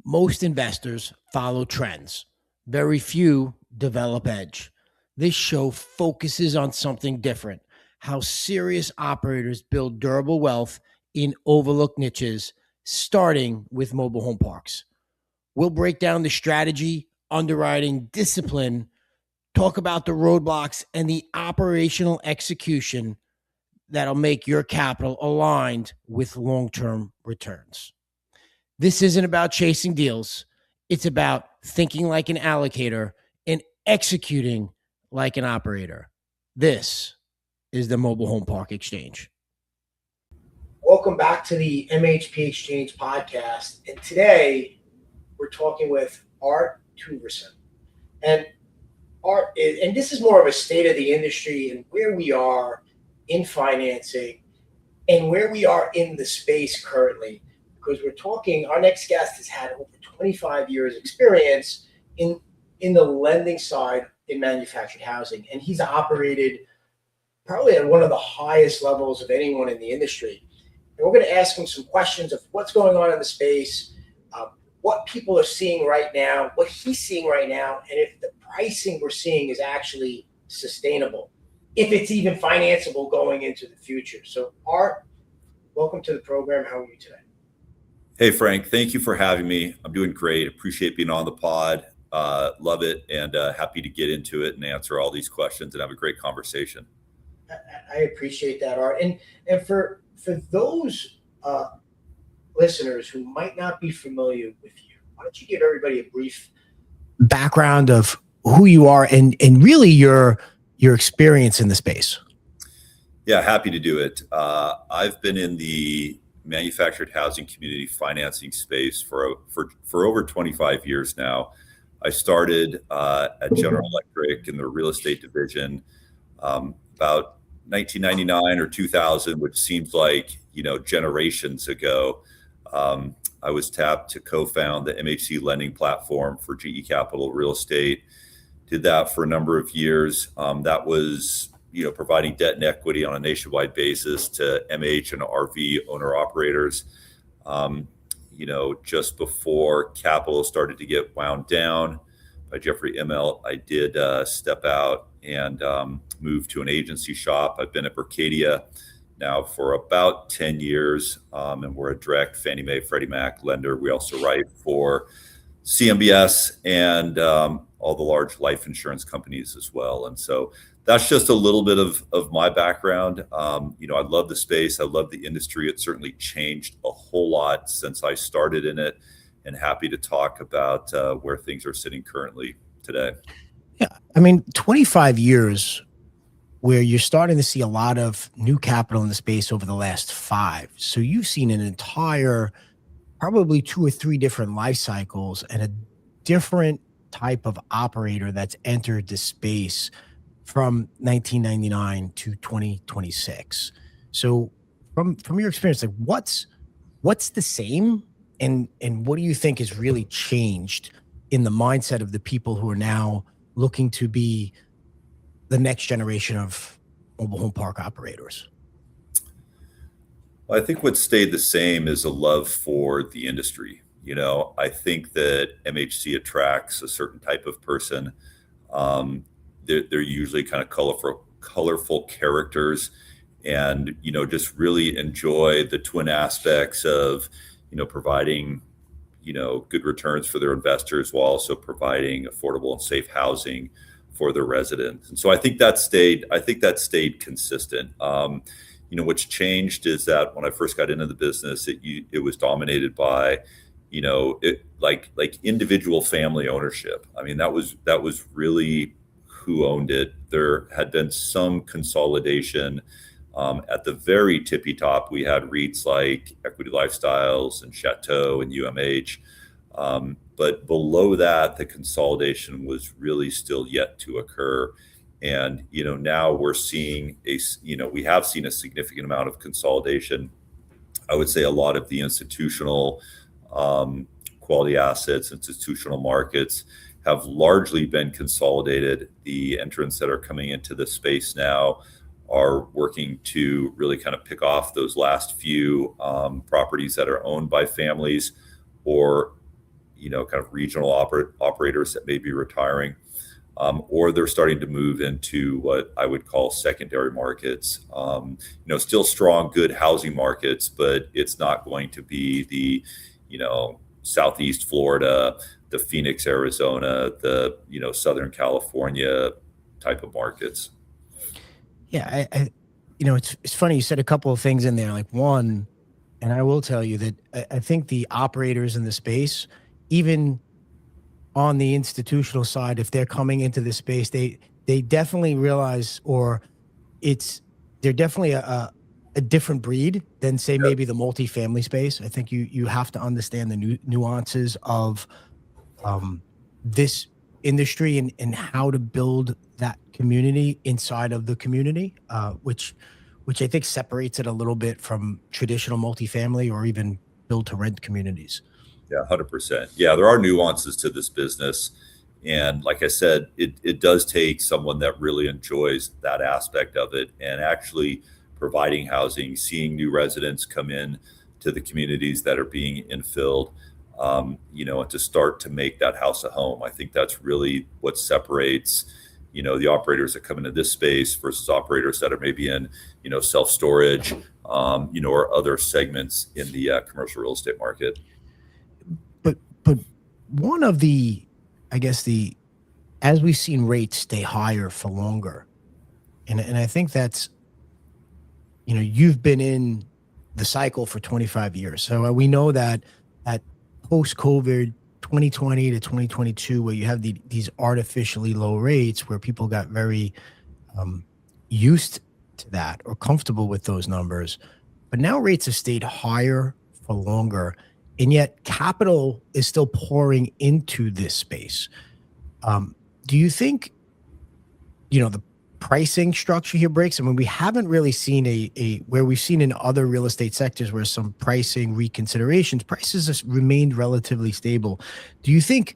Most investors follow trends. Very few develop edge. This show focuses on something different: how serious operators build durable wealth in overlooked niches, starting with mobile home parks. We'll break down the strategy, underwriting, discipline, talk about the roadblocks, and the operational execution that'll make your capital aligned with long term returns. This isn't about chasing deals. It's about thinking like an allocator and executing like an operator. This is the Mobile Home Park Exchange. Welcome back to the MHP Exchange podcast. And today we're talking with Art Tuverson. And Art, and this is more of a state of the industry and where we are in financing and where we are in the space currently. Because we're talking, our next guest has had over 25 years experience in the lending side in manufactured housing. And he's operated probably at one of the highest levels of anyone in the industry. And we're going to ask him some questions of what's going on in the space, what people are seeing right now, what he's seeing right now, and if the pricing we're seeing is actually sustainable, if it's even financeable going into the future. So Art, welcome to the program. How are you today? Hey, Frank, thank you for having me. I'm doing great. Appreciate being on the pod. Love it, and happy to get into it and answer all these questions and have a great conversation. I appreciate that, Art. And for those listeners who might not be familiar with you, why don't you give everybody a brief background of who you are and really your experience in the space? Yeah, happy to do it. I've been in the manufactured housing community financing space for over 25 years now. I started at General Electric in the real estate division about 1999 or 2000, which seems like generations ago. I was tapped to co-found the MHC lending platform for GE Capital Real Estate. Did that for a number of years. That was providing debt and equity on a nationwide basis to MH and RV owner operators. Just before Capital started to get wound down by Jeffrey Immelt, I did step out and move to an agency shop. I've been at Berkadia now for about 10 years, and we're a direct Fannie Mae, Freddie Mac lender. We also write for CMBS and all the large life insurance companies as well. And so that's just a little bit of my background. I love the space. I love the industry. It's certainly changed a whole lot since I started in it, and happy to talk about where things are sitting currently today. Yeah. I mean, 25 years where you're starting to see a lot of new capital in the space over the last 5. So you've seen an entire, probably 2 or 3 different life cycles and a different type of operator that's entered the space from 1999 to 2026. So from your experience, like what's the same and what do you think has really changed in the mindset of the people who are now looking to be the next generation of mobile home park operators? Well, I think what stayed the same is a love for the industry. I think that MHC attracts a certain type of person. They're usually kind of colorful characters, and just really enjoy the twin aspects of providing good returns for their investors while also providing affordable and safe housing for their residents. And so I think that stayed consistent. What's changed is that when I first got into the business, it was dominated by like individual family ownership. I mean, that was really who owned it. There had been some consolidation. At the very tippy top, we had REITs like Equity Lifestyles and Chateau and UMH. But below that, the consolidation was really still yet to occur. And, now we're seeing we have seen a significant amount of consolidation. I would say a lot of the institutional quality assets, institutional markets have largely been consolidated. The entrants that are coming into the space now are working to really kind of pick off those last few properties that are owned by families or kind of regional operators that may be retiring, or they're starting to move into what I would call secondary markets. Still strong, good housing markets, but it's not going to be the, Southeast Florida, the Phoenix, Arizona, the, Southern California type of markets. Yeah, it's funny. You said a couple of things in there. Like one, and I will tell you that I think the operators in the space, even on the institutional side, if they're coming into the space, they definitely realize, or they're definitely a different breed than, say, Yep. maybe the multifamily space. I think you have to understand the nuances of this industry and how to build that community inside of the community, which I think separates it a little bit from traditional multifamily or even build to rent communities. Yeah, 100%. Yeah, there are nuances to this business. And like I said, it does take someone that really enjoys that aspect of it and actually providing housing, seeing new residents come in to the communities that are being infilled, and to start to make that house a home. I think that's really what separates, the operators that come into this space versus operators that are maybe in, self-storage, or other segments in the commercial real estate market. But one of the, I guess, as we've seen rates stay higher for longer, and I think that's, you've been in the cycle for 25 years. So we know that at post-COVID 2020 to 2022, where you have these artificially low rates where people got very used to that or comfortable with those numbers. But now rates have stayed higher for longer, and yet capital is still pouring into this space. Do you think, the pricing structure here breaks? I mean, we haven't really seen where we've seen in other real estate sectors where some pricing reconsiderations, prices have remained relatively stable. Do you think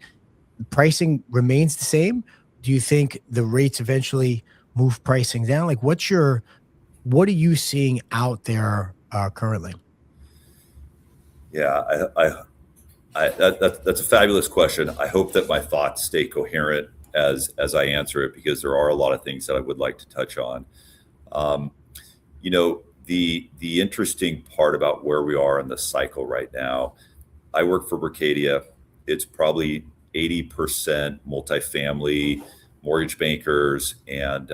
pricing remains the same? Do you think the rates eventually move pricing down? Like, what are you seeing out there currently? Yeah, that's a fabulous question. I hope that my thoughts stay coherent as I answer it, because there are a lot of things that I would like to touch on. The interesting part about where we are in the cycle right now, I work for Berkadia. It's probably 80% multifamily, mortgage bankers, and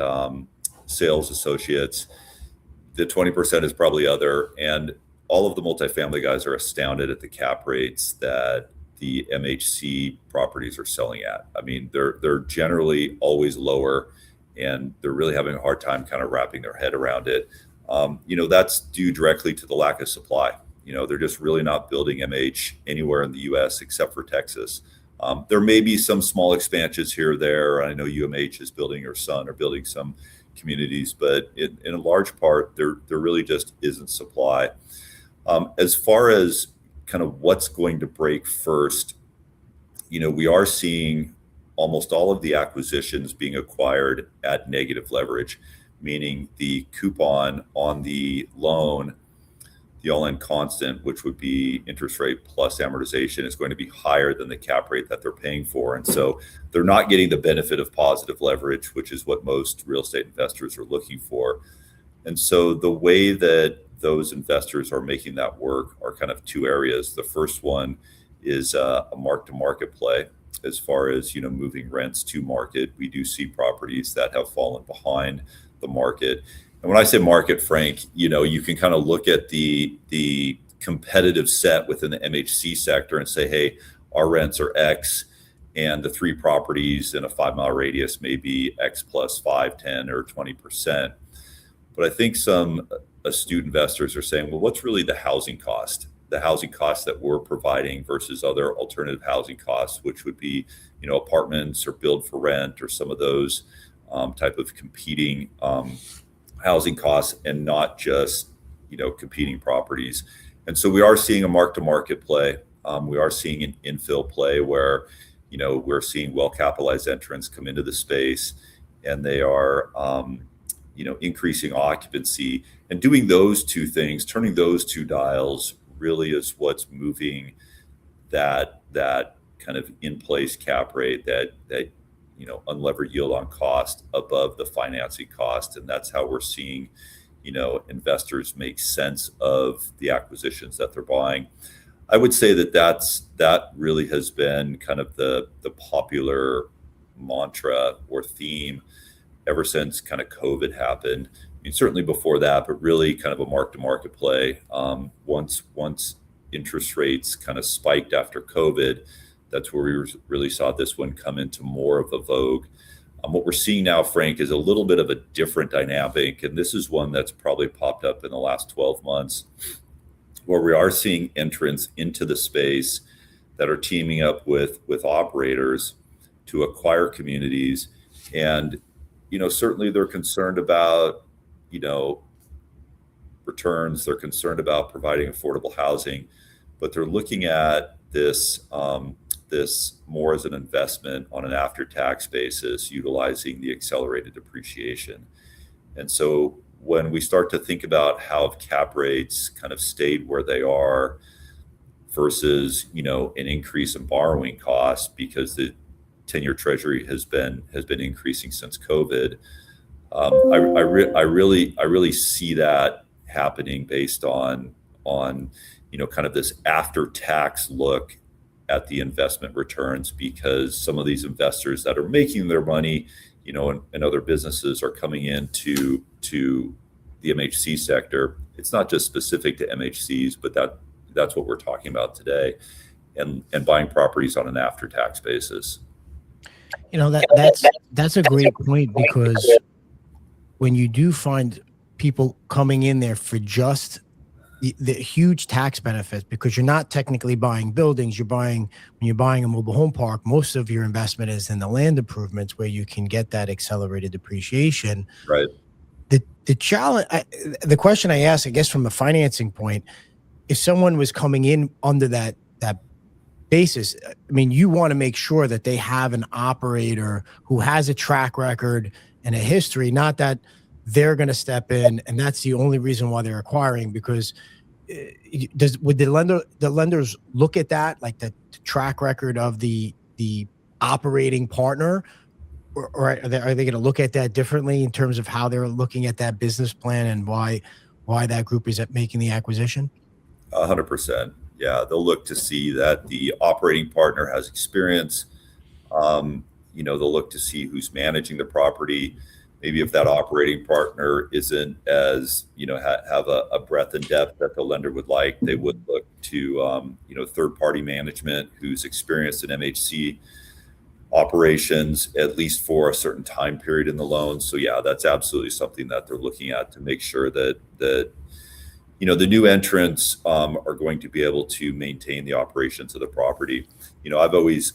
sales associates. The 20% is probably other, and all of the multifamily guys are astounded at the cap rates that the MHC properties are selling at. I mean, they're generally always lower, and they're really having a hard time kind of wrapping their head around it. That's due directly to the lack of supply. They're just really not building MH anywhere in the U.S. except for Texas. There may be some small expansions here or there. I know UMH is building, or Sun are building some communities, but in a large part, there really just isn't supply. As far as kind of what's going to break first, we are seeing almost all of the acquisitions being acquired at negative leverage, meaning the coupon on the loan, the all-in constant, which would be interest rate plus amortization, is going to be higher than the cap rate that they're paying for. And so they're not getting the benefit of positive leverage, which is what most real estate investors are looking for. And so the way that those investors are making that work are kind of two areas. The first one is a mark-to-market play. As far as moving rents to market, we do see properties that have fallen behind the market. And when I say market, Frank, you can kind of look at the competitive set within the MHC sector and say, hey, our rents are X, and the three properties in a 5-mile radius may be X plus 5, 10, or 20%. But I think some astute investors are saying, well, what's really the housing cost? The housing cost that we're providing versus other alternative housing costs, which would be, apartments or build for rent or some of those type of competing housing costs, and not just, competing properties. And so we are seeing a mark-to-market play. We are seeing an infill play where, we're seeing well-capitalized entrants come into the space, and they are, increasing occupancy, and doing those two things, turning those two dials, really is what's moving that kind of in place cap rate, that unlevered yield on cost above the financing cost, and that's how we're seeing investors make sense of the acquisitions that they're buying. I would say that really has been kind of the popular mantra or theme ever since kind of COVID happened. I mean, certainly before that, but really kind of a mark-to-market play. Once interest rates kind of spiked after COVID, that's where we really saw this one come into more of a vogue. What we're seeing now, Frank, is a little bit of a different dynamic, and this is one that's probably popped up in the last 12 months, where we are seeing entrants into the space that are teaming up with operators to acquire communities. And certainly they're concerned about returns, they're concerned about providing affordable housing, but they're looking at this more as an investment on an after-tax basis, utilizing the accelerated depreciation. And so when we start to think about how cap rates kind of stayed where they are versus an increase in borrowing costs, because the 10-year Treasury has been increasing since COVID, I really see that happening based on kind of this after-tax look at the investment returns, because some of these investors that are making their money, and other businesses are coming into the MHC sector. It's not just specific to MHCs, but that's what we're talking about today, and buying properties on an after-tax basis. That's a great point, because when you do find people coming in there for just the huge tax benefits, because you're not technically buying buildings, when you're buying a mobile home park, most of your investment is in the land improvements where you can get that accelerated depreciation. Right. The challenge, the question I ask, I guess, from a financing point, if someone was coming in under that basis, I mean, you want to make sure that they have an operator who has a track record and a history, not that they're going to step in and that's the only reason why they're acquiring. Because would the lenders look at that, like the track record of the operating partner, or are they going to look at that differently in terms of how they're looking at that business plan and why that group is making the acquisition? 100%. Yeah, they'll look to see that the operating partner has experience. They'll look to see who's managing the property. Maybe if that operating partner isn't as, have a breadth and depth that the lender would like, they would look to, third-party management who's experienced in MHC operations, at least for a certain time period in the loan. So yeah, that's absolutely something that they're looking at to make sure that the new entrants are going to be able to maintain the operations of the property. I've always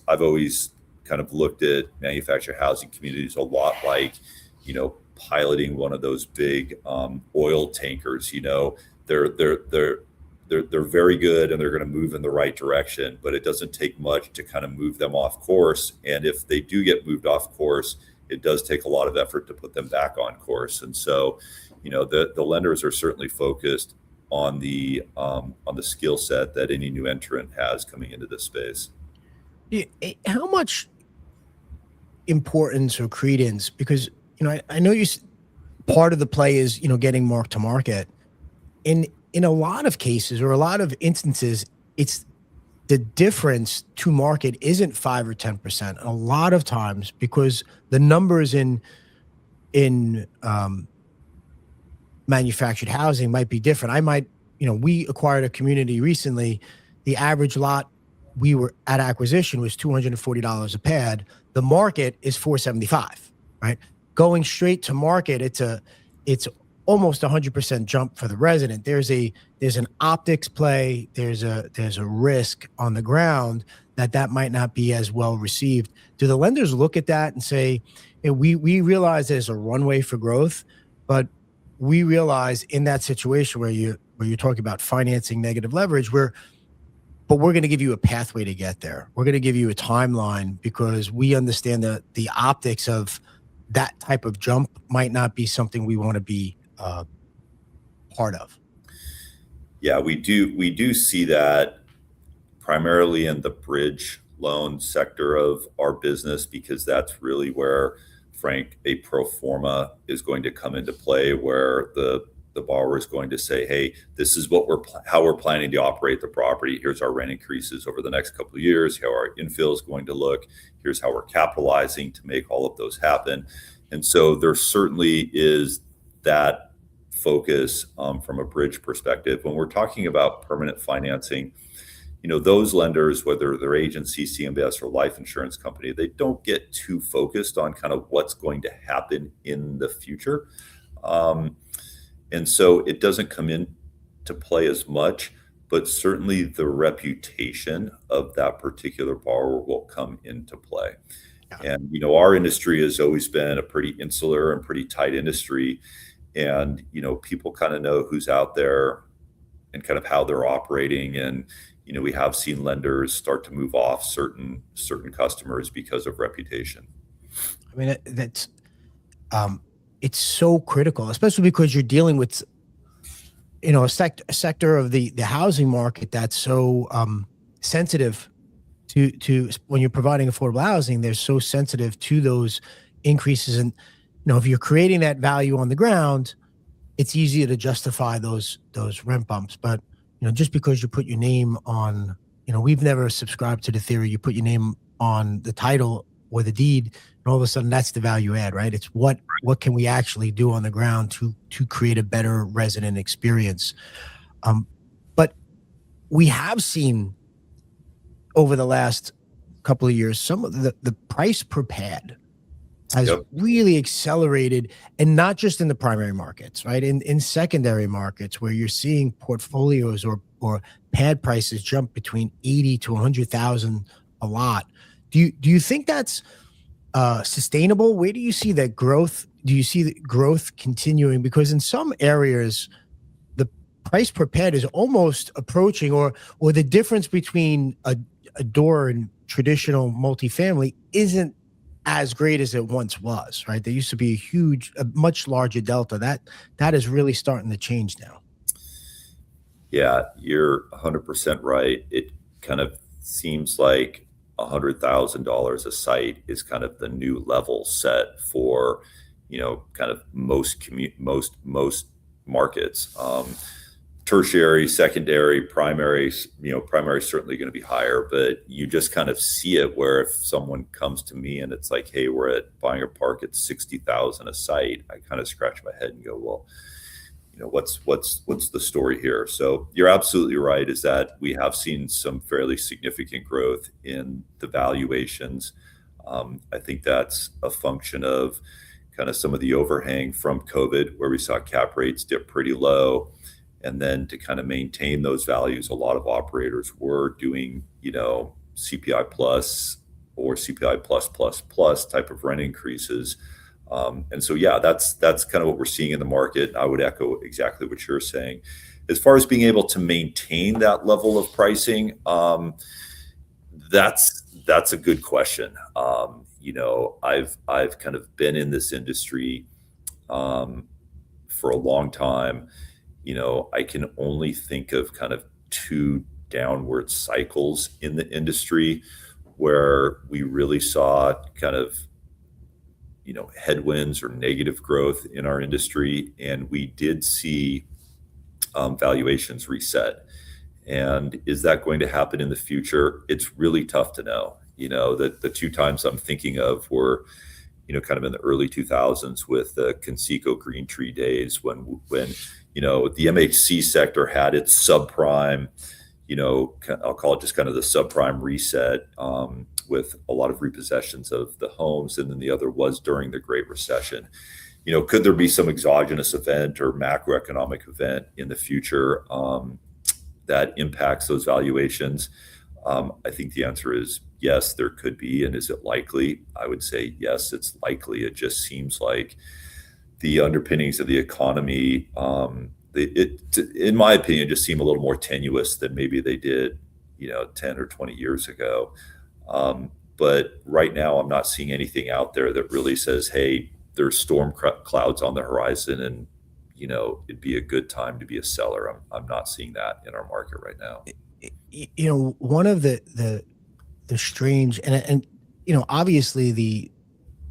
kind of looked at manufactured housing communities a lot like, piloting one of those big oil tankers. They're very good and they're going to move in the right direction, but it doesn't take much to kind of move them off course. And if they do get moved off course, it does take a lot of effort to put them back on course. And so, the lenders are certainly focused on the skill set that any new entrant has coming into this space. How much importance or credence, because I know part of the play is getting mark to market. In a lot of cases or a lot of instances, it's the difference to market isn't 5 or 10%. A lot of times, because the numbers in manufactured housing might be different. We acquired a community recently. The average lot we were at acquisition was $240 a pad. The market is $475, right? Going straight to market, it's almost 100% jump for the resident. There's an optics play. There's a risk on the ground that might not be as well received. Do the lenders look at that and say, we realize there's a runway for growth, but we realize in that situation where you're talking about financing negative leverage, but we're going to give you a pathway to get there. We're going to give you a timeline because we understand that the optics of that type of jump might not be something we want to be part of. Yeah, we do see that primarily in the bridge loan sector of our business, because that's really where, Frank, a pro forma is going to come into play, where the borrower is going to say, hey, this is what how we're planning to operate the property. Here's our rent increases over the next couple of years, how our infill is going to look. Here's how we're capitalizing to make all of those happen. And so there certainly is that focus from a bridge perspective. When we're talking about permanent financing, those lenders, whether they're agency, CMBS, or life insurance company, they don't get too focused on kind of what's going to happen in the future. And so it doesn't come into play as much, but certainly the reputation of that particular borrower will come into play. And, our industry has always been a pretty insular and pretty tight industry. And, people kind of know who's out there and kind of how they're operating. And, we have seen lenders start to move off certain customers because of reputation. I mean, that's it's so critical, especially because you're dealing with, a sector of the housing market that's so sensitive to when you're providing affordable housing. They're so sensitive to those increases, and if you're creating that value on the ground, it's easier to justify those rent bumps. But just because you put your name on, we've never subscribed to the theory you put your name on the title or the deed, and all of a sudden that's the value add, right? It's what can we actually do on the ground to create a better resident experience. But we have seen over the last couple of years, some of the price per pad has really accelerated, and not just in the primary markets, right? In secondary markets, where you're seeing portfolios or pad prices jump between 80 to 100,000 a lot. Do you think that's sustainable? Where do you see that growth? Do you see the growth continuing? Because in some areas, the price per pad is almost approaching, or the difference between a door and traditional multifamily isn't as great as it once was, right? There used to be a much larger delta. That is really starting to change now. Yeah, you're 100% right. It kind of seems like $100,000 a site is kind of the new level set for, kind of most markets. Tertiary, secondary, primary, primary is certainly going to be higher, but you just kind of see it where if someone comes to me and it's like, hey, we're buying a park at 60,000 a site, I kind of scratch my head and go, well, what's the story here? So you're absolutely right, is that we have seen some fairly significant growth in the valuations. I think that's a function of kind of some of the overhang from COVID, where we saw cap rates dip pretty low. And then to kind of maintain those values, a lot of operators were doing, CPI plus or CPI plus type of rent increases. And so, yeah, that's kind of what we're seeing in the market. I would echo exactly what you're saying. As far as being able to maintain that level of pricing, that's a good question. I've kind of been in this industry for a long time. I can only think of kind of two downward cycles in the industry where we really saw kind of, headwinds or negative growth in our industry. And we did see valuations reset. And is that going to happen in the future? It's really tough to know. The two times I'm thinking of were, kind of in the early 2000s with the Conseco Green Tree days, when the MHC sector had its subprime, I'll call it just kind of the subprime reset, with a lot of repossessions of the homes. And then the other was during the Great Recession. Could there be some exogenous event or macroeconomic event in the future that impacts those valuations? I think the answer is yes, there could be. And is it likely? I would say yes, it's likely. It just seems like the underpinnings of the economy, in my opinion, just seem a little more tenuous than maybe they did, 10 or 20 years ago. But right now, I'm not seeing anything out there that really says, hey, there's storm clouds on the horizon and, it'd be a good time to be a seller. I'm not seeing that in our market right now. One of the the strange and obviously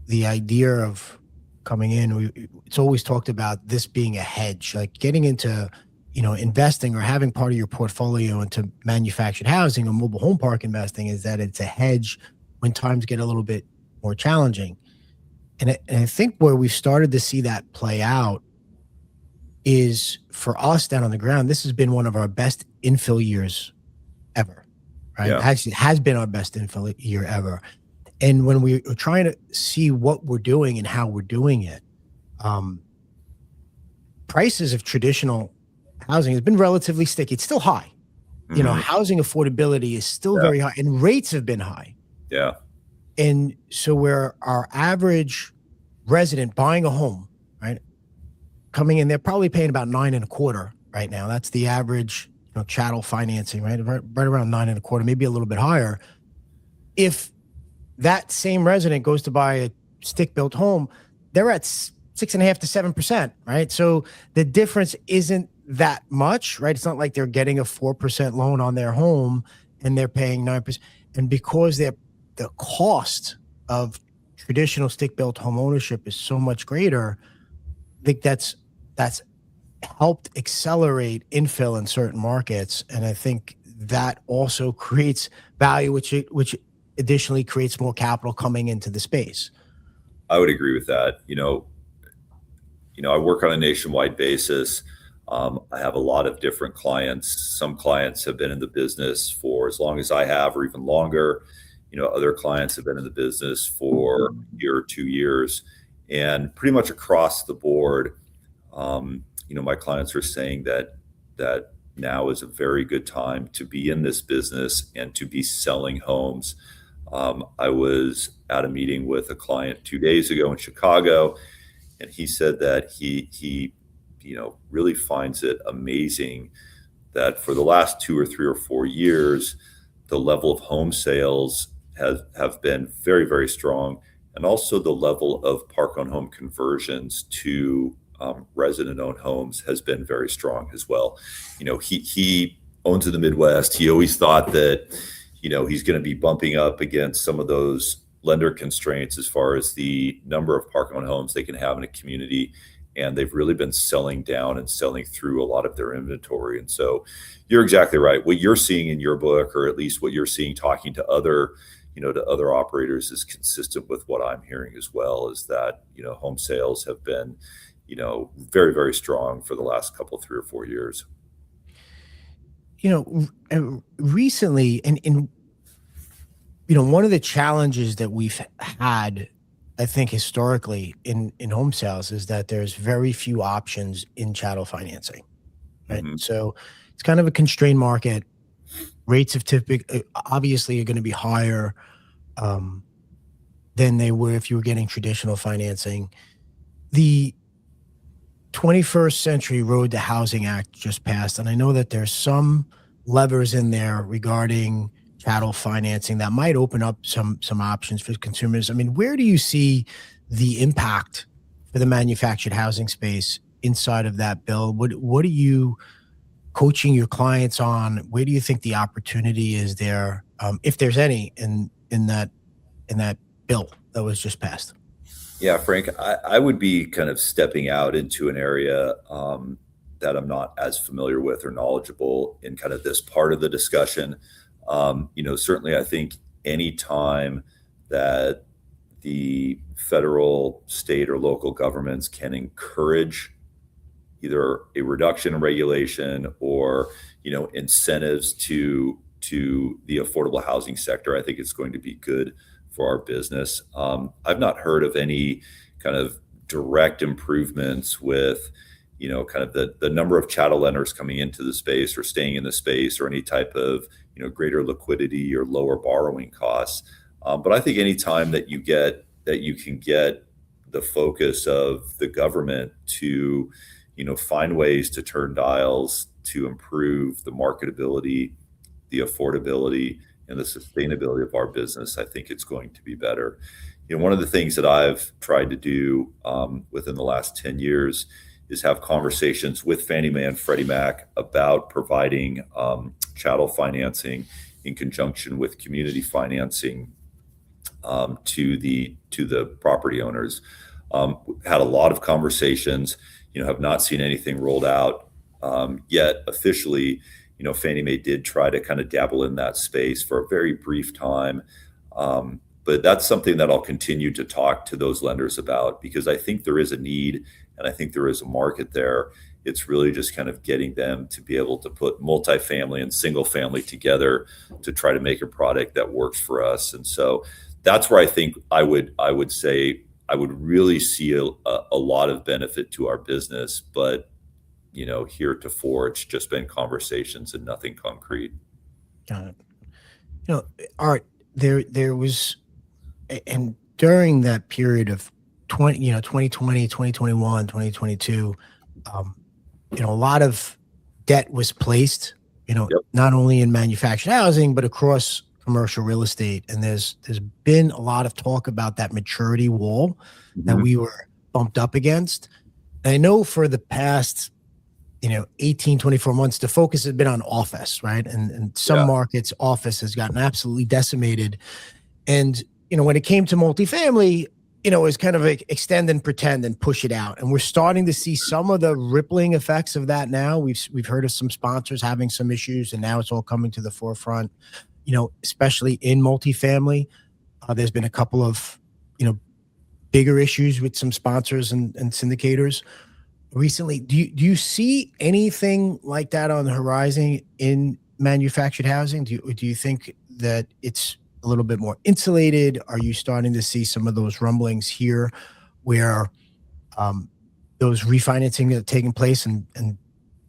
the idea of coming in, it's always talked about this being a hedge, like getting into investing or having part of your portfolio into manufactured housing or mobile home park investing is that it's a hedge when times get a little bit more challenging. And I think where we've started to see that play out is for us down on the ground. This has been one of our best infill years ever, right? Yeah. Actually, it has been our best infill year ever. And when we are trying to see what we're doing and how we're doing it, prices of traditional housing has been relatively sticky. It's still high. Housing affordability is still very high, and rates have been high. Yeah. And so where our average resident buying a home, right, coming in, they're probably paying about 9.25% right now. That's the average, chattel financing, right around 9.25%, maybe a little bit higher. If that same resident goes to buy a stick-built home, they're at 6.5% to 7%, right? So the difference isn't that much, right? It's not like they're getting a 4% loan on their home and they're paying 9%. And because the cost of traditional stick-built home ownership is so much greater, I think that's helped accelerate infill in certain markets. And I think that also creates value, which additionally creates more capital coming into the space. I would agree with that. I work on a nationwide basis. I have a lot of different clients. Some clients have been in the business for as long as I have, or even longer. Other clients have been in the business for a year or 2 years, and pretty much across the board, my clients are saying that now is a very good time to be in this business and to be selling homes. I was at a meeting with a client 2 days ago in Chicago, and he said that he really finds it amazing that for the last 2 or 3 or 4 years, the level of home sales have been very, very strong, and also the level of park-owned home conversions to resident-owned homes has been very strong as well. He owns in the Midwest. He always thought that he's going to be bumping up against some of those lender constraints as far as the number of park-owned homes they can have in a community. And they've really been selling down and selling through a lot of their inventory. And so you're exactly right. What you're seeing in your book, or at least what you're seeing talking to other operators, is consistent with what I'm hearing as well, is that, home sales have been, very, very strong for the last couple, 3 or 4 years. Recently, and one of the challenges that we've had, I think historically in home sales, is that there's very few options in chattel financing, right? Mm-hmm. So it's kind of a constrained market. Rates of obviously are going to be higher than they were if you were getting traditional financing. The 21st Century Road to Housing Act just passed, and I know that there's some levers in there regarding chattel financing that might open up some options for consumers. I mean, where do you see the impact for the manufactured housing space inside of that bill? What are you coaching your clients on? Where do you think the opportunity is there, if there's any, in that bill that was just passed? Yeah, Frank, I would be kind of stepping out into an area that I'm not as familiar with or knowledgeable in kind of this part of the discussion. Certainly I think any time that the federal, state, or local governments can encourage either a reduction in regulation or, incentives to the affordable housing sector, I think it's going to be good for our business. I've not heard of any kind of direct improvements with, kind of the number of chattel lenders coming into the space or staying in the space, or any type of, greater liquidity or lower borrowing costs. But I think any time that you can get the focus of the government to, find ways to turn dials to improve the marketability, the affordability, and the sustainability of our business, I think it's going to be better. One of the things that I've tried to do within the last 10 years is have conversations with Fannie Mae and Freddie Mac about providing chattel financing in conjunction with community financing to the property owners. Had a lot of conversations, have not seen anything rolled out yet officially. Fannie Mae did try to kind of dabble in that space for a very brief time. But that's something that I'll continue to talk to those lenders about, because I think there is a need and I think there is a market there. It's really just kind of getting them to be able to put multifamily and single family together to try to make a product that works for us. And so that's where I think I would say I would really see a lot of benefit to our business. But heretofore it's just been conversations and nothing concrete. Got it. Art, there was, and during that period of 2020, 2021, 2022, a lot of debt was placed, Yep. not only in manufactured housing, but across commercial real estate. And there's been a lot of talk about that maturity wall that we were bumped up against. And I know for the past, 18, 24 months, the focus has been on office, right? And some markets, office has gotten absolutely decimated. And, when it came to multifamily, it was kind of like extend and pretend and push it out. And we're starting to see some of the rippling effects of that now. We've heard of some sponsors having some issues, and now it's all coming to the forefront, especially in multifamily. There's been a couple of, bigger issues with some sponsors and syndicators recently. Do you see anything like that on the horizon in manufactured housing? Do you think that it's a little bit more insulated? Are you starting to see some of those rumblings here where those refinancing that are taking place and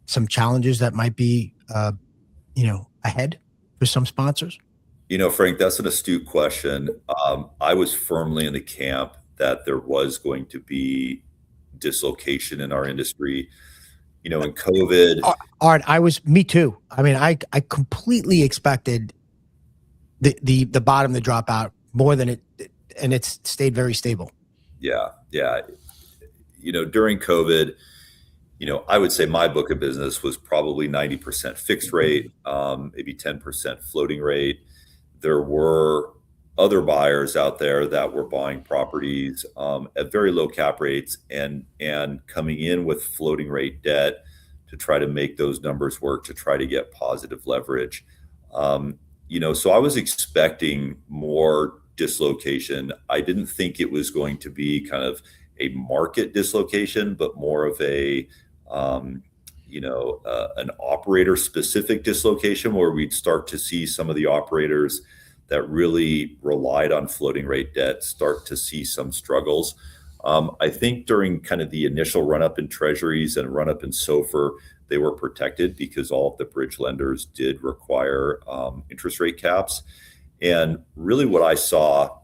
some challenges that might be, ahead for some sponsors? Frank, that's an astute question. I was firmly in the camp that there was going to be dislocation in our industry. In COVID. Art, me too. I mean, I completely expected the bottom to drop out more than it, and it's stayed very stable. Yeah. During COVID, I would say my book of business was probably 90% fixed rate, maybe 10% floating rate. There were other buyers out there that were buying properties at very low cap rates and coming in with floating rate debt to try to make those numbers work, to try to get positive leverage. So I was expecting more dislocation. I didn't think it was going to be kind of a market dislocation, but more of an operator specific dislocation, where we'd start to see some of the operators that really relied on floating rate debt start to see some struggles. I think during kind of the initial run up in treasuries and run up in SOFR, they were protected because all of the bridge lenders did require interest rate caps. And really what I saw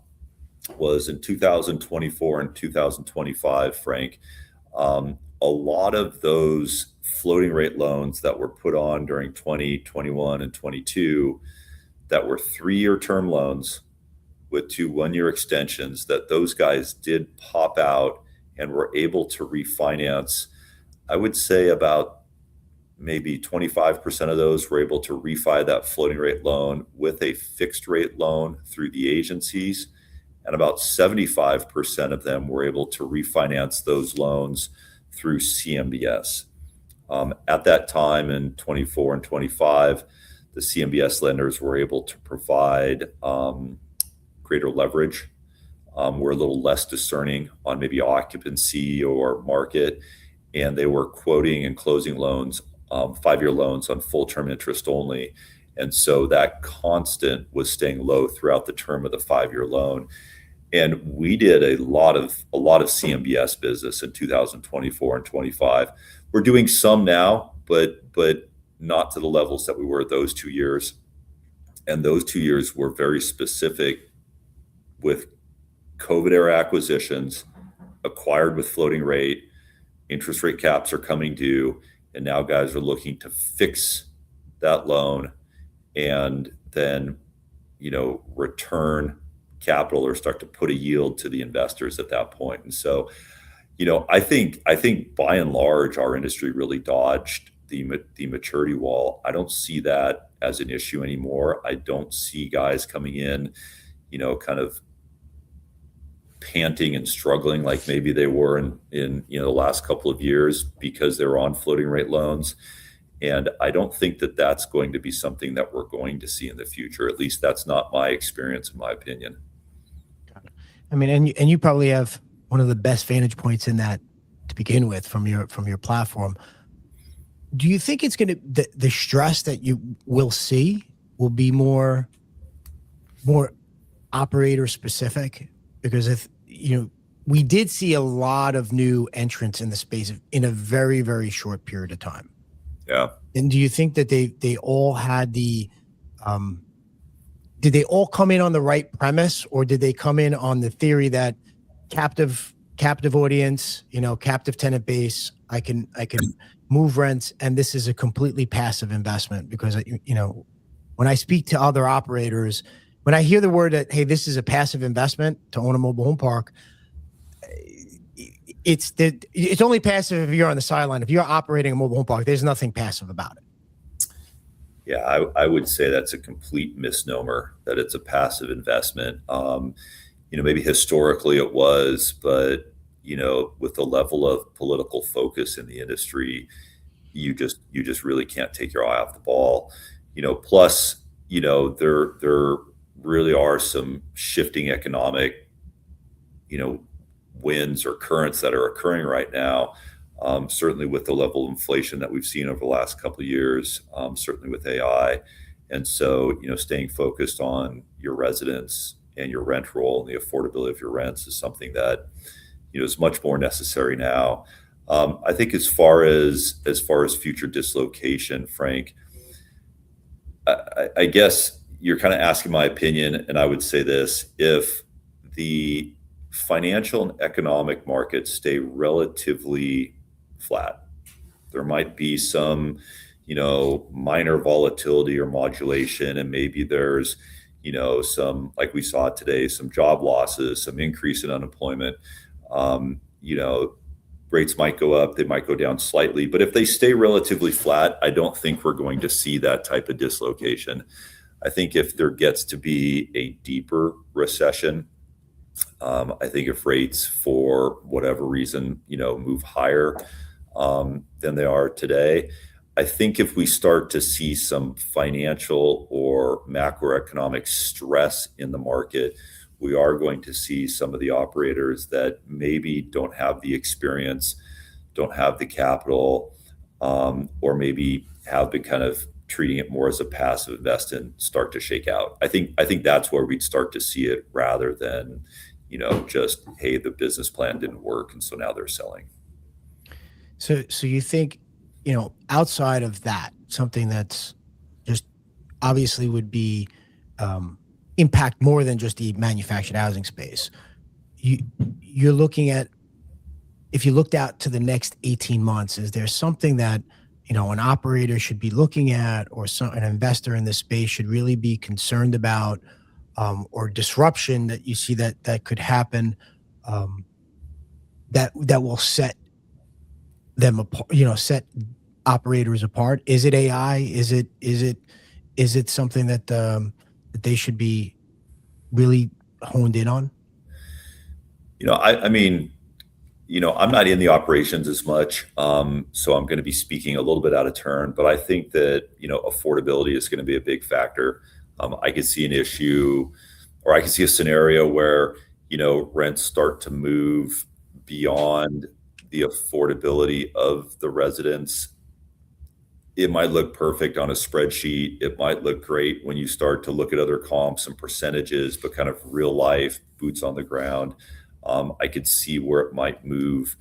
was in 2024 and 2025, Frank, a lot of those floating rate loans that were put on during 2021 and 22 that were 3-year term loans with 2 1-year extensions, that those guys did pop out and were able to refinance. I would say about maybe 25% of those were able to refi that floating rate loan with a fixed rate loan through the agencies. And about 75% of them were able to refinance those loans through CMBS. At that time in 24 and 25, the CMBS lenders were able to provide greater leverage. Were a little less discerning on maybe occupancy or market, and they were quoting and closing loans, 5-year loans on full term interest only. And so that constant was staying low throughout the term of the 5-year loan. And we did a lot of CMBS business in 2024 and 25. We're doing some now, but not to the levels that we were those 2 years. And those 2 years were very specific with COVID era acquisitions acquired with floating rate. Interest rate caps are coming due, and now guys are looking to fix that loan and then, return capital or start to put a yield to the investors at that point. And so, I think by and large, our industry really dodged the maturity wall. I don't see that as an issue anymore. I don't see guys coming in, kind of panting and struggling like maybe they were in the last couple of years because they're on floating rate loans. And I don't think that that's going to be something that we're going to see in the future. At least that's not my experience, in my opinion. I mean, and you probably have one of the best vantage points in that to begin with from your platform. Do you think it's going to the stress that you will see will be more operator specific? Because if we did see a lot of new entrants in the space in a very, very short period of time. Yeah. And do you think that they all had did they all come in on the right premise, or did they come in on the theory that captive audience, captive tenant base, I can move rents, and this is a completely passive investment? Because when I speak to other operators, when I hear the word that, hey, this is a passive investment to own a mobile home park, it's only passive if you're on the sideline. If you're operating a mobile home park, there's nothing passive about it. Yeah, I would say that's a complete misnomer, that it's a passive investment. Maybe historically it was, but with the level of political focus in the industry, you just really can't take your eye off the ball. Plus, there really are some shifting economic, winds or currents that are occurring right now. Certainly with the level of inflation that we've seen over the last couple of years, certainly with AI. And so, staying focused on your residents and your rent roll and the affordability of your rents is something that, is much more necessary now. I think as far as future dislocation, Frank, I guess you're kind of asking my opinion, and I would say this: if the financial and economic markets stay relatively flat, there might be some, minor volatility or modulation, and maybe there's, some, like we saw today, some job losses, some increase in unemployment. Rates might go up, they might go down slightly, but if they stay relatively flat, I don't think we're going to see that type of dislocation. I think if there gets to be a deeper recession, I think if rates, for whatever reason, move higher than they are today, I think if we start to see some financial or macroeconomic stress in the market, we are going to see some of the operators that maybe don't have the experience, don't have the capital, or maybe have been kind of treating it more as a passive investment start to shake out. I think that's where we'd start to see it, rather than, just, hey, the business plan didn't work and so now they're selling. So you think, outside of that, something that's just obviously would be impact more than just the manufactured housing space. You're looking at, if you looked out to the next 18 months, is there something that, an operator should be looking at, or an investor in this space should really be concerned about, or disruption that you see that could happen, that will set them apart, set operators apart? Is it AI? Is it something that that they should be really honed in on? I mean, I'm not in the operations as much, so I'm going to be speaking a little bit out of turn, but I think that, affordability is going to be a big factor. I could see an issue, or I could see a scenario where, rents start to move beyond the affordability of the residents. It might look perfect on a spreadsheet. It might look great when you start to look at other comps and percentages, but kind of real life, boots on the ground, I could see where it might move,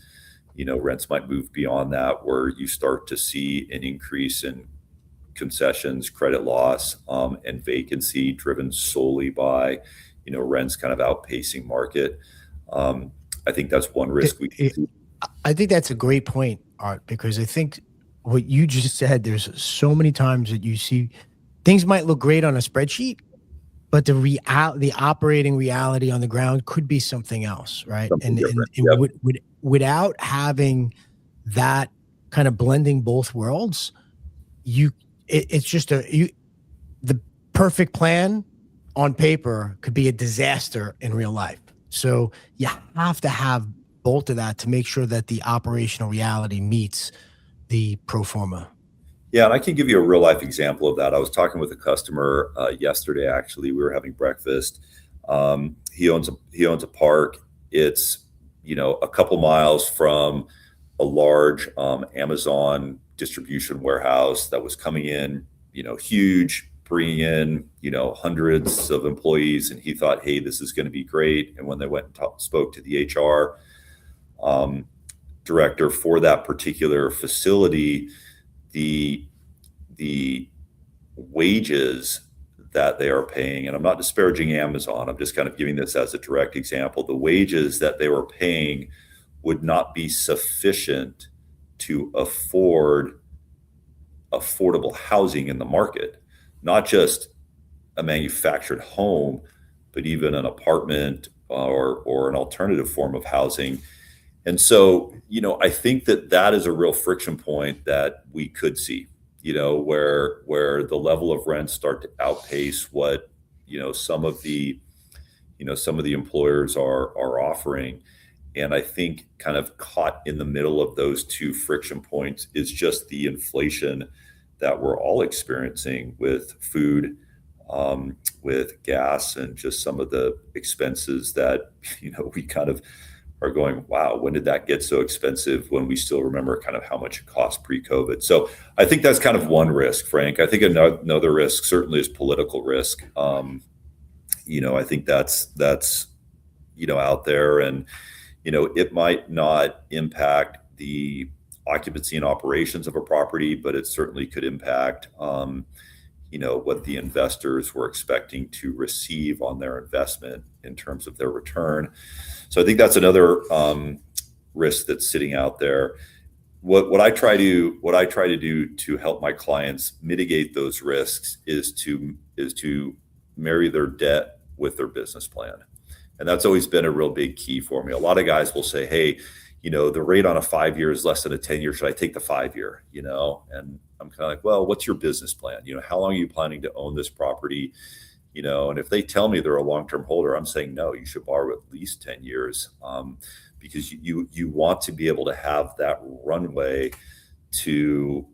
rents might move beyond that, where you start to see an increase in concessions, credit loss, and vacancy driven solely by, rents kind of outpacing market. I think that's one risk we can see. I think that's a great point, Art, because I think what you just said, there's so many times that you see things might look great on a spreadsheet, but the operating reality on the ground could be something else, right? Something different. Without having that kind of blending both worlds, it's just perfect plan on paper could be a disaster in real life. So you have to have both of that to make sure that the operational reality meets the pro forma. Yeah, and I can give you a real life example of that. I was talking with a customer yesterday. Actually, we were having breakfast. He owns a park. It's a couple miles from a large Amazon distribution warehouse that was coming in, huge, bringing in hundreds of employees. And he thought, hey, this is going to be great. And when they went and spoke to the HR director for that particular facility, the wages that they are paying, and I'm not disparaging Amazon, I'm just kind of giving this as a direct example, the wages that they were paying would not be sufficient to afford affordable housing in the market, not just a manufactured home, but even an apartment or an alternative form of housing. And so, I think that is a real friction point that we could see, where the level of rents start to outpace what, some of the employers are offering. And I think kind of caught in the middle of those two friction points is just the inflation that we're all experiencing with food, with gas, and just some of the expenses that, we kind of are going, wow, when did that get so expensive, when we still remember kind of how much it cost pre-COVID. So I think that's kind of one risk, Frank. I think another risk certainly is political risk. I think that's out there, and it might not impact the occupancy and operations of a property, but it certainly could impact what the investors were expecting to receive on their investment in terms of their return. So I think that's another risk that's sitting out there. What I try to do to help my clients mitigate those risks is to marry their debt with their business plan. And that's always been a real big key for me. A lot of guys will say, hey, the rate on a 5-year is less than a 10-year. Should I take the 5-year? And I'm kind of like, well, what's your business plan? How long are you planning to own this property? And if they tell me they're a long-term holder, I'm saying, no, you should borrow at least 10 years because you want to be able to have that runway to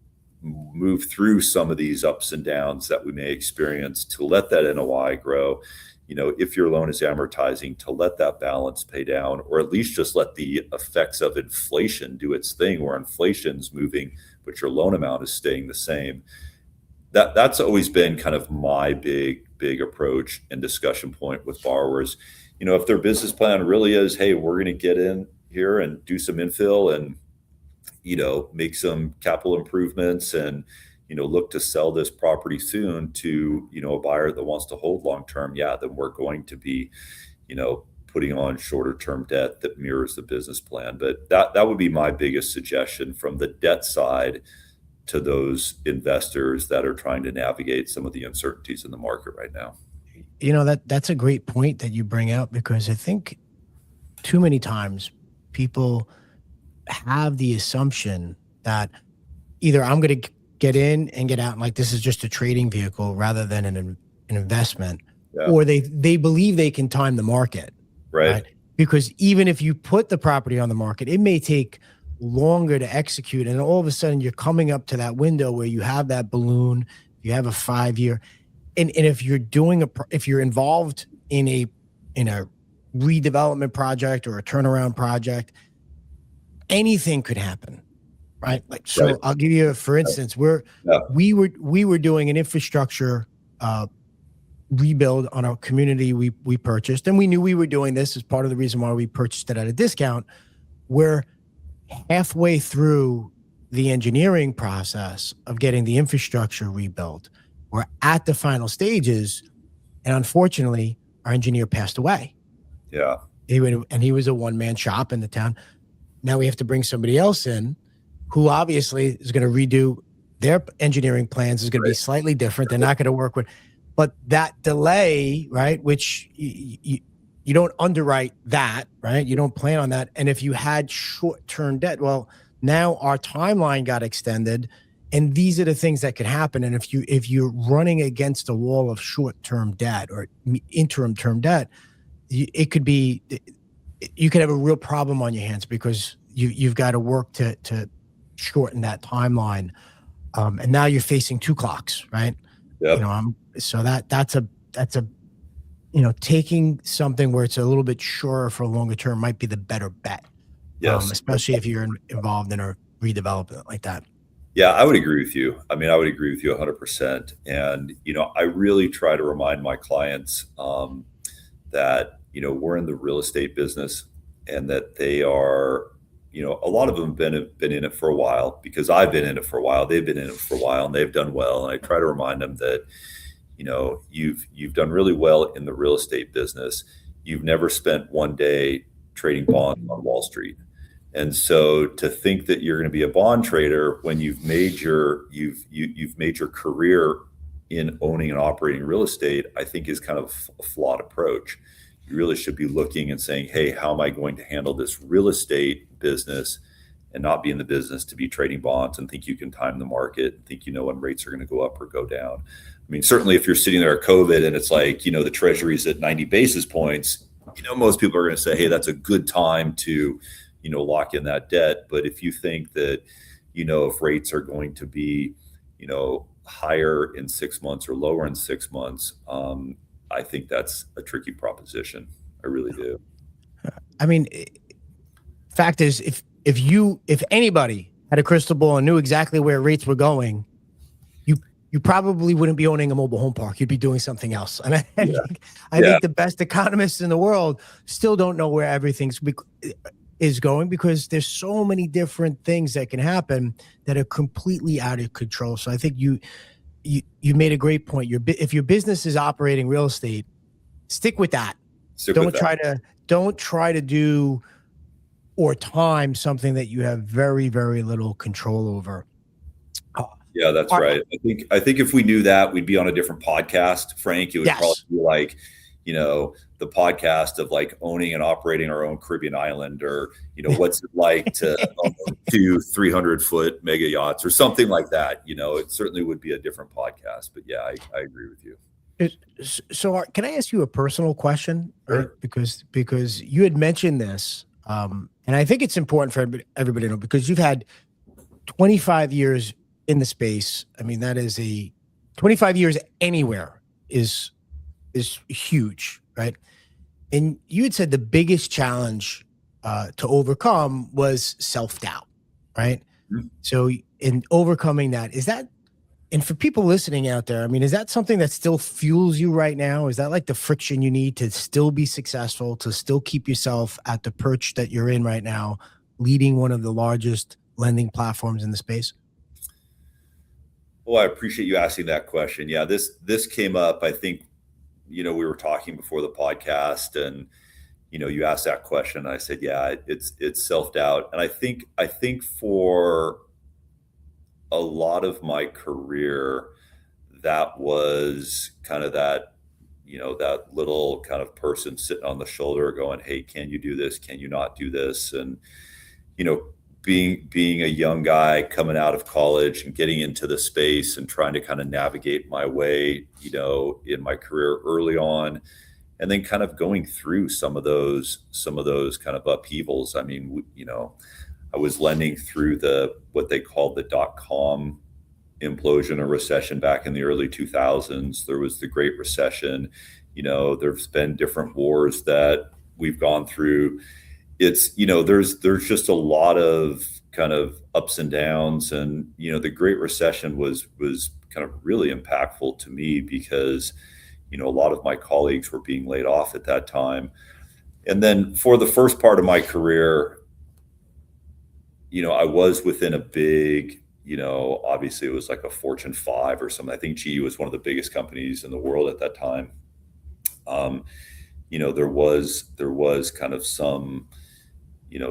move through some of these ups and downs that we may experience, to let that NOI grow. If your loan is amortizing, to let that balance pay down, or at least just let the effects of inflation do its thing, where inflation's moving, but your loan amount is staying the same. That's always been kind of my big approach and discussion point with borrowers. If their business plan really is, hey, we're going to get in here and do some infill and, make some capital improvements and, look to sell this property soon to, a buyer that wants to hold long-term, then we're going to be, putting on shorter term debt that mirrors the business plan. But that would be my biggest suggestion from the debt side to those investors that are trying to navigate some of the uncertainties in the market right now. That's a great point that you bring out, because I think too many times people have the assumption that either I'm going to get in and get out, and like this is just a trading vehicle rather than an investment, or they believe they can time the market, right? Because even if you put the property on the market, it may take longer to execute, and all of a sudden you're coming up to that window where you have that balloon, you have a 5-year, and if you're if you're involved in a redevelopment project or a turnaround project, anything could happen, right? I'll give you for instance, we were doing an infrastructure rebuild on a community we purchased, and we knew we were doing this as part of the reason why we purchased it at a discount. We're halfway through the engineering process of getting the infrastructure rebuilt. We're at the final stages, and unfortunately, our engineer passed away. Yeah. He was a one-man shop in the town. Now we have to bring somebody else in who obviously is going to redo their engineering plans, is going to be slightly different. They're not going to work with, but that delay, right, which you don't underwrite that, right? You don't plan on that. And if you had short-term debt, well, now our timeline got extended, And these are the things that could happen. And if you're running against a wall of short-term debt or interim term debt, it could be, you could have a real problem on your hands because you've got to work to shorten that timeline. And now you're facing two clocks, right? Yep. So that's a taking something where it's a little bit surer for a longer term might be the better bet. Yes. Especially if you're involved in a redevelopment like that. Yeah, I would agree with you. I mean, I would agree with you 100%. And, I really try to remind my clients that, we're in the real estate business and that they are, a lot of them have been in it for a while because I've been in it for a while. They've been in it for a while and they've done well. And I try to remind them that, you've done really well in the real estate business. You've never spent one day trading bonds on Wall Street. And so to think that you're going to be a bond trader when you've made your career in owning and operating real estate, I think is kind of a flawed approach. You really should be looking and saying, hey, how am I going to handle this real estate business and not be in the business to be trading bonds and think you can time the market and think when rates are going to go up or go down. I mean, certainly if you're sitting there at COVID and it's like, the treasury's at 90 basis points, most people are going to say, hey, that's a good time to lock in that debt. But if you think that, if rates are going to be, higher in 6 months or lower in 6 months, I think that's a tricky proposition. I really do. I mean, fact is, if anybody had a crystal ball and knew exactly where rates were going, you probably wouldn't be owning a mobile home park. You'd be doing something else. And I think the best economists in the world still don't know where everything's is going because there's so many different things that can happen that are completely out of control. So I think you made a great point. If your business is operating real estate, stick with that. Don't try to do or time something that you have very, very little control over. Yeah, that's right. I think if we knew that, we'd be on a different podcast, Frank. It would probably be like, the podcast of like owning and operating our own Caribbean island, or, what's it like to own 200-300 foot mega yachts or something like that. It certainly would be a different podcast. But yeah, I agree with you. So can I ask you a personal question? Sure. Because you had mentioned this, and I think it's important for everybody to know because you've had 25 years in the space. I mean, that is 25 years anywhere is huge, right? And you had said the biggest challenge to overcome was self-doubt, right? Mm-hmm. So in overcoming that, and for people listening out there, I mean, is that something that still fuels you right now? Is that like the friction you need to still be successful, to still keep yourself at the perch that you're in right now, leading one of the largest lending platforms in the space? Well, I appreciate you asking that question. Yeah, this came up, I think, we were talking before the podcast and, you asked that question. And I said, yeah, it's self-doubt. And I think for a lot of my career, that was kind of that, that little kind of person sitting on the shoulder going, hey, can you do this? Can you not do this? And, being a young guy coming out of college and getting into the space and trying to kind of navigate my way, in my career early on, and then kind of going through some of those kind of upheavals. I mean, I was lending through what they called the .com implosion or recession back in the early 2000s. There was the Great Recession. There's been different wars that we've gone through. It's, there's just a lot of kind of ups and downs. And, the Great Recession was kind of really impactful to me because, a lot of my colleagues were being laid off at that time. And then for the first part of my career, I was within a big, obviously it was like a Fortune 5 or something. I think GE was one of the biggest companies in the world at that time. There was kind of some,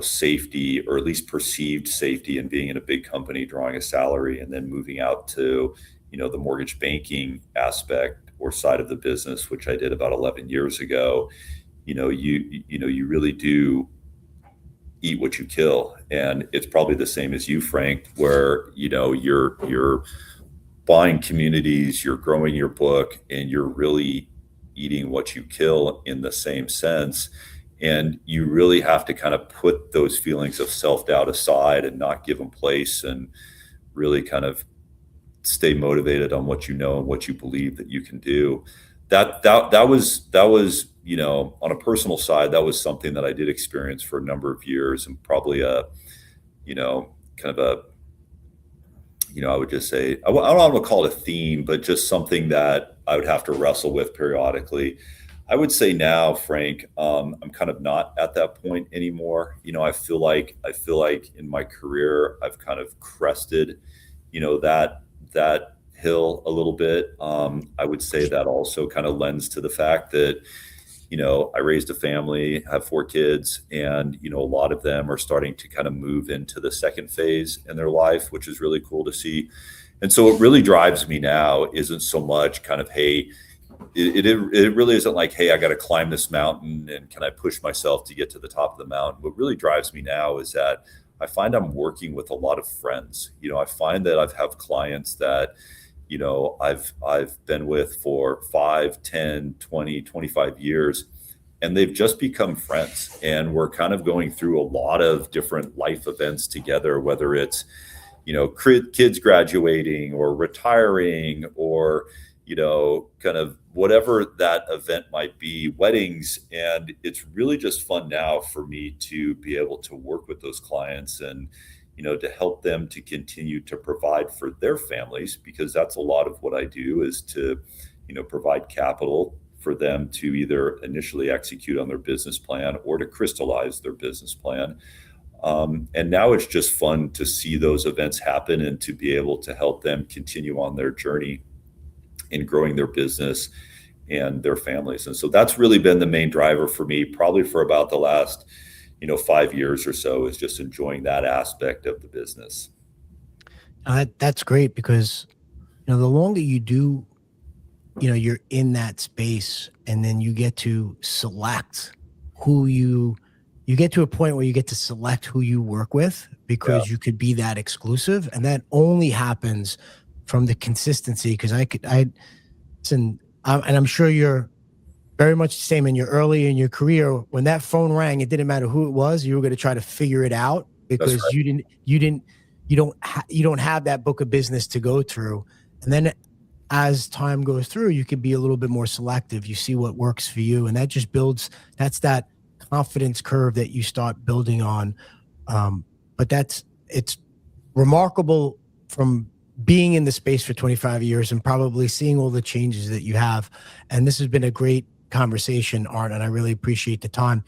safety, or at least perceived safety, in being in a big company, drawing a salary, and then moving out to, the mortgage banking aspect or side of the business, which I did about 11 years ago. You really do eat what you kill. And it's probably the same as you, Frank, where, you're buying communities, you're growing your book, and you're really eating what you kill in the same sense. And you really have to kind of put those feelings of self-doubt aside and not give them place, and really kind of stay motivated on what you know and what you believe that you can do. That was on a personal side, that was something that I did experience for a number of years, and probably kind of a, I would just say, I don't want to call it a theme, but just something that I would have to wrestle with periodically. I would say now, Frank, I'm kind of not at that point anymore. I feel like in my career, I've kind of crested, that hill a little bit. I would say that also kind of lends to the fact that, I raised a family, have 4 kids, and, a lot of them are starting to kind of move into the second phase in their life, which is really cool to see. And so what really drives me now isn't so much kind of, hey, it really isn't like, hey, I got to climb this mountain and can I push myself to get to the top of the mountain? What really drives me now is that I find I'm working with a lot of friends. I find that I've have clients that, I've been with for 5, 10, 20, 25 years, and they've just become friends. And we're kind of going through a lot of different life events together, whether it's, kids graduating or retiring, or, kind of whatever that event might be, weddings. And it's really just fun now for me to be able to work with those clients and, to help them to continue to provide for their families, because that's a lot of what I do, is to, provide capital for them to either initially execute on their business plan or to crystallize their business plan. And now it's just fun to see those events happen and to be able to help them continue on their journey in growing their business and their families. And so that's really been the main driver for me, probably for about the last, 5 years or so, is just enjoying that aspect of the business. That's great, because the longer you do, you're in that space, and then you get to select who you get to a point where you get to select who you work with, because you could be that exclusive, and that only happens from the consistency. Because listen, and I'm sure you're very much the same in your early in your career. When that phone rang, it didn't matter who it was. You were going to try to figure it out, because Right. you don't have that book of business to go through. And then as time goes through, you can be a little bit more selective. You see what works for you, and that just that's that confidence curve that you start building on. But it's remarkable, from being in the space for 25 years and probably seeing all the changes that you have. And this has been a great conversation, Art, and I really appreciate the time.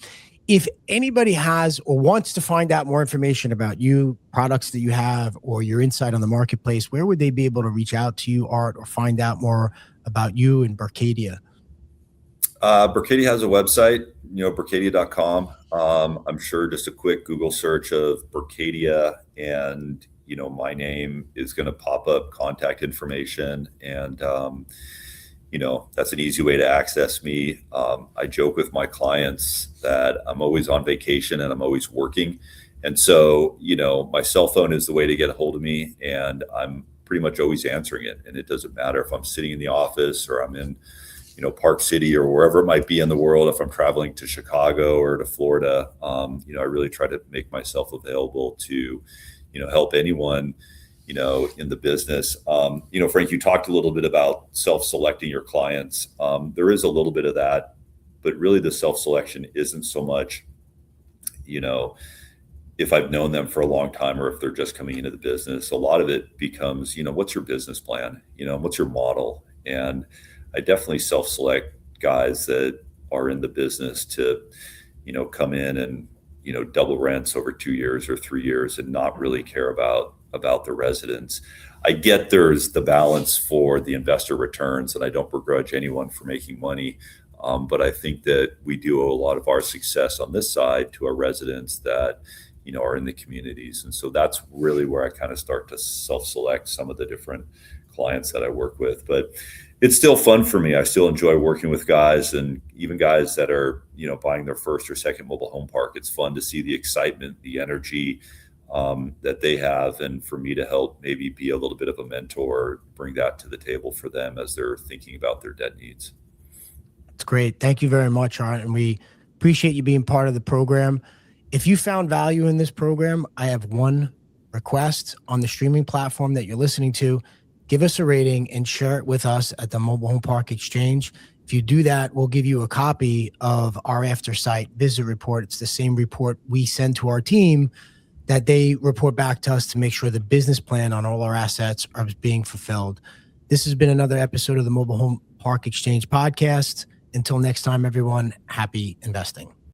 If anybody has or wants to find out more information about you, products that you have, or your insight on the marketplace, where would they be able to reach out to you, Art, or find out more about you and Berkadia? Berkadia has a website, berkadia.com. I'm sure just a quick Google search of Berkadia and, my name is going to pop up, contact information. And, that's an easy way to access me. I joke with my clients that I'm always on vacation and I'm always working. And so, my cell phone is the way to get a hold of me, and I'm pretty much always answering it. And it doesn't matter if I'm sitting in the office or I'm in, Park City or wherever it might be in the world. If I'm traveling to Chicago or to Florida, I really try to make myself available to, help anyone, in the business. Frank, you talked a little bit about self-selecting your clients. There is a little bit of that, but really the self-selection isn't so much, if I've known them for a long time or if they're just coming into the business. A lot of it becomes, what's your business plan? What's your model? And I definitely self-select guys that are in the business to, come in and, double rents over 2 years or 3 years and not really care about the residents. I get there's the balance for the investor returns, and I don't begrudge anyone for making money. But I think that we do owe a lot of our success on this side to our residents that, are in the communities. And so that's really where I kind of start to self-select some of the different clients that I work with. But it's still fun for me. I still enjoy working with guys, and even guys that are, buying their first or second mobile home park. It's fun to see the excitement, the energy that they have, and for me to help maybe be a little bit of a mentor, bring that to the table for them as they're thinking about their debt needs. It's great. Thank you very much, Art. And we appreciate you being part of the program. If you found value in this program, I have one request on the streaming platform that you're listening to. Give us a rating and share it with us at the Mobile Home Park Exchange. If you do that, we'll give you a copy of our after site visit report. It's the same report we send to our team that they report back to us to make sure the business plan on all our assets are being fulfilled. This has been another episode of the Mobile Home Park Exchange podcast. Until next time, everyone, happy investing.